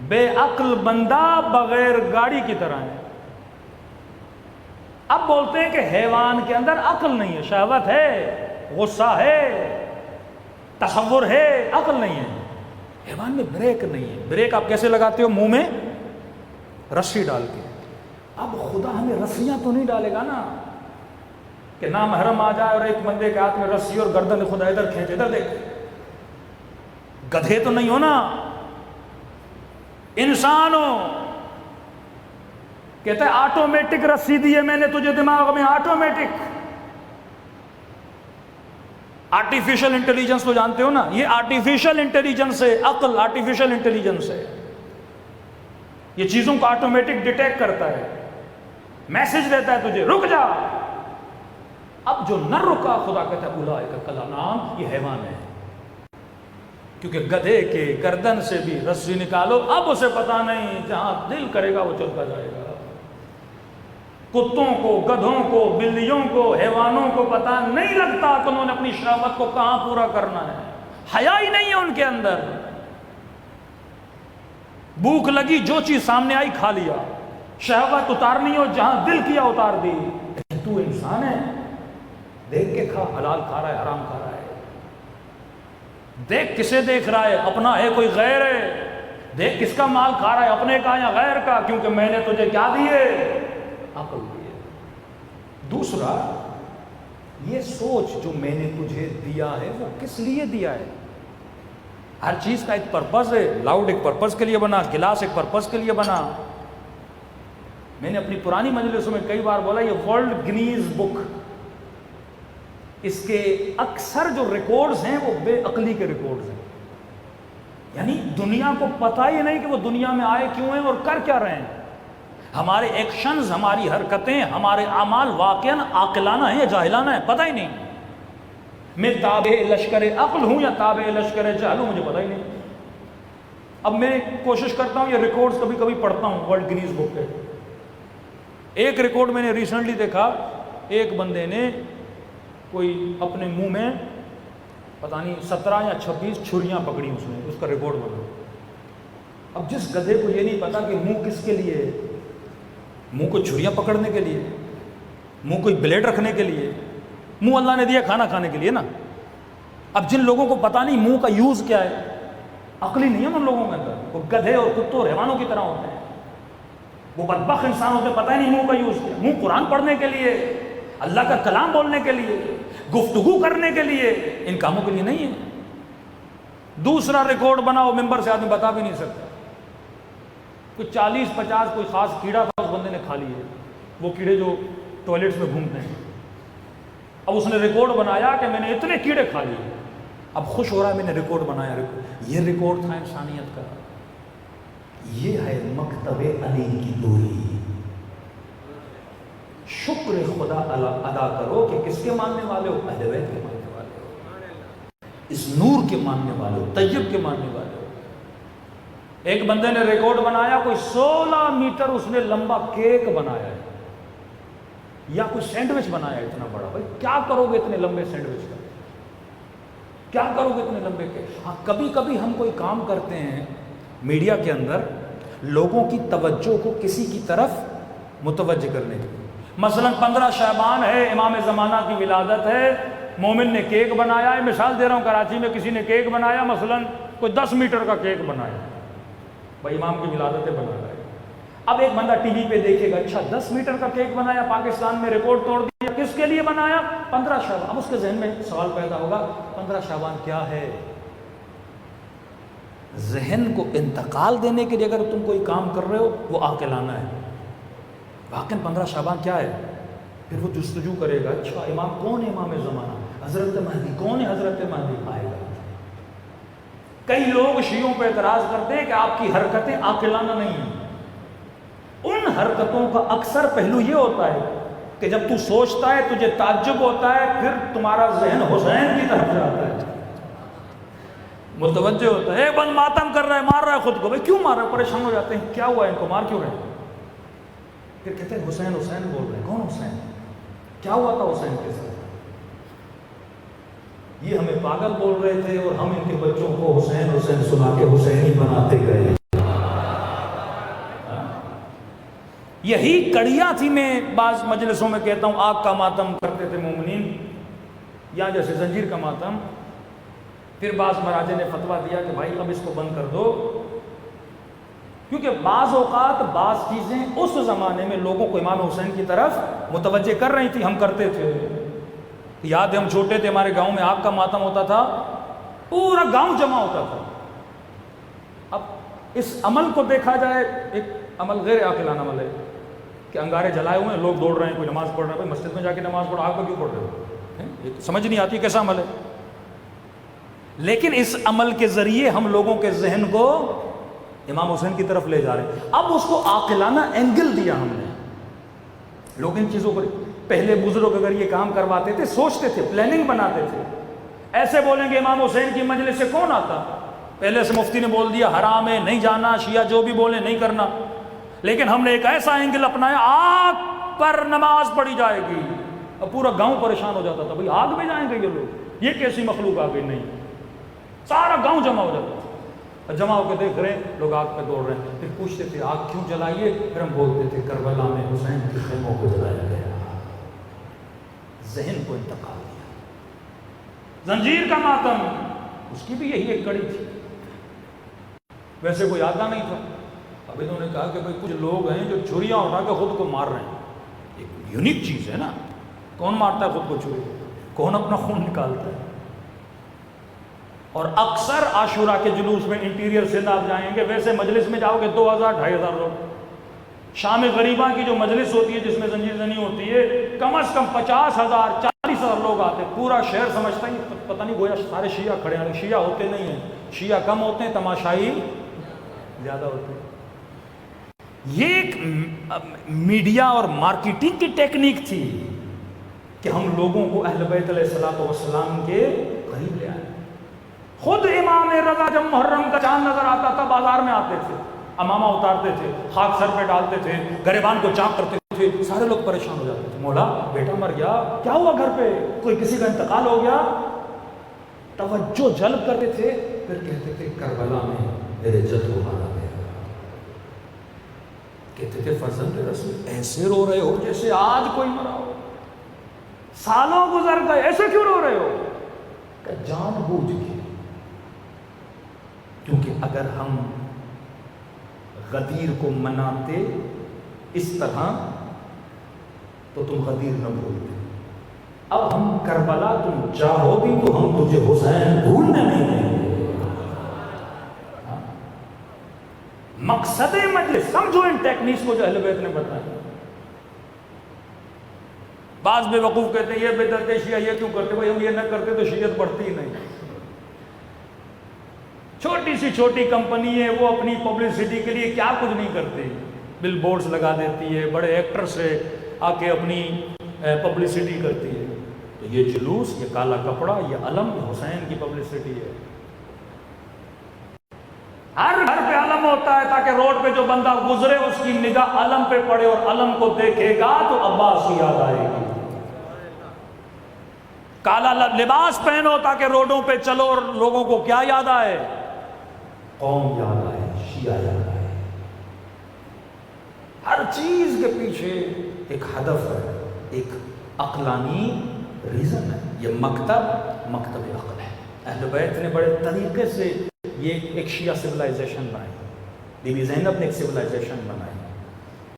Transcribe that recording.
بے عقل بندہ بغیر گاڑی کی طرح ہے. اب بولتے ہیں کہ حیوان کے اندر عقل نہیں ہے، شہوت ہے، غصہ ہے، تصور ہے، عقل نہیں ہے. حیوان میں بریک نہیں ہے. بریک آپ کیسے لگاتے ہو؟ منہ میں رسی ڈال کے. اب خدا ہمیں رسیاں تو نہیں ڈالے گا نا کہ نامحرم آ جائے اور ایک بندے کے ہاتھ میں رسی اور گردن خدا ادھر کھینچے ادھر دیکھ. گدھے تو نہیں ہو نا، انسان ہو. کہتا ہے آٹومیٹک رسی دی ہے میں نے تجھے دماغ میں، آٹومیٹک. آرٹیفیشل انٹیلیجنس تو جانتے ہو نا، یہ آرٹیفیشل انٹیلیجنس ہے. عقل آرٹیفیشل انٹیلیجنس ہے. یہ چیزوں کو آٹومیٹک ڈیٹیکٹ کرتا ہے، میسج دیتا ہے تجھے رک جا. اب جو نہ رکا، خدا کہتا ہے اولئک کالانعام، یہ حیوان ہے. کیونکہ گدھے کے گردن سے بھی رسی نکالو، اب اسے پتا نہیں، جہاں دل کرے گا وہ چلتا جائے گا. کتوں کو، گدھوں کو، بلیوں کو، حیوانوں کو پتا نہیں لگتا کہ انہوں نے اپنی شہوت کو کہاں پورا کرنا ہے. حیا ہی نہیں ہے ان کے اندر. بھوک لگی، جو چیز سامنے آئی کھا لیا. شہوت اتارنی ہو، جہاں دل کیا اتار دی. تو انسان ہے، دیکھ کے کھا، حلال کھا رہا ہے حرام کھا رہا ہے. دیکھ کسے دیکھ رہا ہے، اپنا ہے کوئی غیر ہے. دیکھ کس کا مال کھا رہا ہے، اپنے کا یا غیر کا. کیونکہ میں نے تجھے کیا دیے؟ عقل دیے. دوسرا، یہ سوچ جو میں نے تجھے دیا ہے وہ کس لیے دیا ہے. ہر چیز کا ایک پرپز ہے. لاؤڈ ایک پرپز کے لیے بنا، گلاس ایک پرپز کے لیے بنا. میں نے اپنی پرانی مجلسوں میں کئی بار بولا، یہ ورلڈ گنیز بک، اس کے اکثر جو ریکارڈز ہیں وہ بے عقلی کے ریکارڈز ہیں. یعنی دنیا کو پتہ ہی نہیں کہ وہ دنیا میں آئے کیوں ہیں اور کر کیا رہے ہیں. ہمارے ایکشنز، ہماری حرکتیں، ہمارے اعمال واقعاً عاقلانہ ہیں یا جاہلانہ ہیں، پتہ ہی نہیں. میں تابع لشکر عقل ہوں یا تابع لشکر جہل ہوں، مجھے پتہ ہی نہیں. اب میں کوشش کرتا ہوں، یہ ریکارڈز کبھی کبھی پڑھتا ہوں ورلڈ گنیز بک کے. ایک ریکارڈ میں نے ریسنٹلی دیکھا، ایک بندے نے کوئی اپنے منہ میں پتہ نہیں 17 یا 26 چھریاں پکڑی، اس نے، اس کا ریکارڈ بنا. اب جس گدھے کو یہ نہیں پتا کہ منہ کس کے لیے ہے، منہ کو چھریاں پکڑنے کے لیے، منہ کوئی بلیڈ رکھنے کے لیے. منہ اللہ نے دیا کھانا کھانے کے لیے نا. اب جن لوگوں کو پتہ نہیں منہ کا یوز کیا ہے، عقلی نہیں ہے ان لوگوں کے اندر. وہ گدھے اور کتوں اور حیوانوں کی طرح ہوتے ہیں. وہ بدبخت انسان ہوتے ہیں، پتہ ہی نہیں منہ کا یوز کیا. منہ قرآن پڑھنے کے لیے، اللہ کا کلام بولنے کے لیے، گفتگو کرنے کے لیے، ان کاموں کے لیے نہیں ہے. دوسرا ریکارڈ بناؤ، ممبر سے آدمی بتا بھی نہیں سکتا. کوئی 40-50 کوئی خاص کیڑا تھا، اس بندے نے کھا لیے. وہ کیڑے جو ٹوائلٹس میں گھومتے ہیں. اب اس نے ریکارڈ بنایا کہ میں نے اتنے کیڑے کھا لیے. اب خوش ہو رہا ہے میں نے ریکارڈ بنایا. یہ ریکارڈ تھا انسانیت کا. یہ ہے مکتب علی کی دوری. شکر خدا ادا کرو کہ کس کے ماننے والے ہو؟ اہل بیت کے ماننے والے ہو، اس نور کے ماننے والے ہو، طیب کے ماننے والے ہو. ایک بندے نے ریکارڈ بنایا، کوئی 16 میٹر اس نے لمبا کیک بنایا ہے یا کوئی سینڈوچ بنایا ہے اتنا بڑا. بھائی کیا کرو گے اتنے لمبے سینڈوچ کا؟ کیا کرو گے اتنے لمبے کیک؟ ہاں کبھی کبھی ہم کوئی کام کرتے ہیں میڈیا کے اندر لوگوں کی توجہ کو کسی کی طرف متوجہ کرنے کے. مثلا 15 شعبان ہے، امام زمانہ کی ولادت ہے، مومن نے کیک بنایا ہے. مثال دے رہا ہوں، کراچی میں کسی نے کیک بنایا، مثلا کوئی 10 میٹر کا کیک بنایا. بھائی امام کی ولادت ہے، بنا رہا ہے. اب ایک بندہ ٹی وی پہ دیکھے گا، اچھا 10 میٹر کا کیک بنایا، پاکستان میں ریکارڈ توڑ دیا. کس کے لیے بنایا؟ 15 شعبان. اب اس کے ذہن میں سوال پیدا ہوگا، 15 شعبان کیا ہے؟ ذہن کو انتقال دینے کے لیے اگر تم کوئی کام کر رہے ہو وہ عاقلانہ ہے. واقعاً 15 شعبان کیا ہے؟ پھر وہ جستجو کرے گا، اچھا امام کون ہے؟ امام زمانہ حضرت مہدی. کون ہے حضرت مہدی؟ آئے گا. کئی لوگ شیعوں پہ اعتراض کرتے ہیں کہ آپ کی حرکتیں عاقلانہ نہیں ہیں. ان حرکتوں کا اکثر پہلو یہ ہوتا ہے کہ جب تو سوچتا ہے تجھے تعجب ہوتا ہے، پھر تمہارا ذہن حسین کی طرف جاتا ہے، متوجہ ہوتا ہے. ایک بند ماتم کر رہا ہے، مار رہا ہے خود کو. بھائی کیوں مار رہا ہے؟ پریشان ہو جاتے ہیں، کیا ہوا ہے ان کو، مار کیوں رہے ہیں؟ پھر کہتے ہیں حسین حسین بول رہے ہیں. کون حسین؟ کیا ہوا تھا حسین کے ساتھ؟ یہ ہمیں پاگل بول رہے تھے اور ہم ان کے بچوں کو حسین حسین سنا کے حسین ہی بناتے گئے. یہی کڑیاں تھی. میں بعض مجلسوں میں کہتا ہوں آگ کا ماتم کرتے تھے مومنین، یا جیسے زنجیر کا ماتم. پھر بعض مراجع نے فتویٰ دیا کہ بھائی اب اس کو بند کر دو، کیونکہ بعض اوقات بعض چیزیں اس زمانے میں لوگوں کو امام حسین کی طرف متوجہ کر رہی تھی. ہم کرتے تھے، یاد ہے ہم چھوٹے تھے، ہمارے گاؤں میں آگ کا ماتم ہوتا تھا، پورا گاؤں جمع ہوتا تھا. اب اس عمل کو دیکھا جائے، ایک عمل غیر عاقلانہ عمل ہے کہ انگارے جلائے ہوئے ہیں، لوگ دوڑ رہے ہیں، کوئی نماز پڑھ رہا ہے. بھائی مسجد میں جا کے نماز پڑھو، آگ پہ کیوں پڑھ رہے ہو؟ سمجھ نہیں آتی کیسا عمل ہے. لیکن اس عمل کے ذریعے ہم لوگوں کے ذہن کو امام حسین کی طرف لے جا رہے ہیں. اب اس کو عاقلانہ اینگل دیا ہم نے. لوگ ان چیزوں کو، پہلے بزرگ اگر یہ کام کرواتے تھے سوچتے تھے، پلاننگ بناتے تھے. ایسے بولیں گے امام حسین کی مجلس سے کون آتا؟ پہلے سے مفتی نے بول دیا حرام ہے، نہیں جانا، شیعہ جو بھی بولے نہیں کرنا. لیکن ہم نے ایک ایسا اینگل اپنایا، آگ پر نماز پڑھی جائے گی. اب پورا گاؤں پریشان ہو جاتا تھا، بھئی آگ میں جائیں گے یہ لوگ، یہ کیسی مخلوق آ گئی. نہیں، سارا گاؤں جمع ہو جاتا تھا. جمع ہو کے دیکھ رہے ہیں لوگ آگ پہ دوڑ رہے ہیں. پھر پوچھتے تھے آگ کیوں جلائیے؟ پھر ہم بولتے تھے کربلا میں حسین کے خیموں کو جلایا گیا. ذہن کو انتقال دیا. زنجیر کا ماتم، اس کی بھی یہی ایک کڑی تھی. ویسے کوئی آگاہ نہیں تھا. اب انہوں نے کہا کہ بھئی کچھ لوگ ہیں جو چھریاں اٹھا کے خود کو مار رہے ہیں. ایک یونیک چیز ہے نا، کون مارتا ہے خود کو چھری؟ کون اپنا خون نکالتا ہے؟ اور اکثر عاشورہ کے جلوس میں انٹیریئر سے آپ جائیں گے، ویسے مجلس میں جاؤ گے 2000-2500 لوگ. شام غریباں کی جو مجلس ہوتی ہے جس میں زنجیر زنی ہوتی ہے، کم از کم 50,000-40,000 لوگ آتے ہیں. پورا شہر سمجھتا ہے پتہ نہیں گویا سارے شیعہ کھڑے ہیں. شیعہ ہوتے نہیں ہیں، شیعہ کم ہوتے ہیں، تماشائی زیادہ ہوتے ہیں. یہ ایک میڈیا اور مارکیٹنگ کی ٹیکنیک تھی کہ ہم لوگوں کو اہل بیت علیہ الصلوۃ والسلام کے قریب لے آئے. خود امام رضا جب محرم کا چاند نظر آتا تھا بازار میں آتے تھے، امامہ اتارتے تھے، خاک سر پہ ڈالتے تھے، گریبان کو چاک کرتے تھے. سارے لوگ پریشان ہو جاتے تھے، مولا بیٹا مر گیا، کیا ہوا گھر پہ، کوئی کسی کا انتقال ہو گیا. توجہ جلب کرتے تھے. پھر کہتے تھے کربلا میں میرے جد کو مارا گیا. کہتے تھے فرزند رسول ایسے رو رہے ہو جیسے آج کوئی مرا ہو، سالوں گزر گئے، ایسے کیوں رو رہے ہو؟ کہ جان بوجھ کے، کیونکہ اگر ہم غدیر کو مناتے اس طرح تو تم غدیر نہ بھولتے. اب ہم کربلا تم چاہو بھی تو ہم تجھے حسین بھولنے نہیں دیں گے. مقصد مجلس سمجھو ان ٹیکنیکس کو جو اہل بیت نے بتایا. بعض بے وقوف کہتے ہیں یہ بدعت ہے، شیعہ یہ کیوں کرتے؟ بھائی ہم یہ نہ کرتے تو شیعت بڑھتی ہی نہیں. چھوٹی سی چھوٹی کمپنی ہے، وہ اپنی پبلسٹی کے لیے کیا کچھ نہیں کرتی. بل بورڈز لگا دیتی ہے، بڑے ایکٹر سے آ کے اپنی پبلسٹی کرتی ہے. تو یہ جلوس، یہ کالا کپڑا، یہ علم، یہ حسین کی پبلسٹی ہے. ہر گھر پہ علم ہوتا ہے تاکہ روڈ پہ جو بندہ گزرے اس کی نگاہ علم پہ پڑے اور علم کو دیکھے گا تو عباس کی یاد آئے گی. کالا لباس پہنو تاکہ روڈوں پہ چلو اور لوگوں کو کیا یاد آئے؟ قوم یاد آئے، شیعہ یاد آئے. ہر چیز کے پیچھے ایک ہدف ہے، ایک عقلانی ریزن ہے. یہ مکتب عقل ہے. اہل بیت نے بڑے طریقے سے یہ ایک شیعہ سویلائزیشن بنائی. بی بی زینب نے ایک سویلائزیشن بنائی.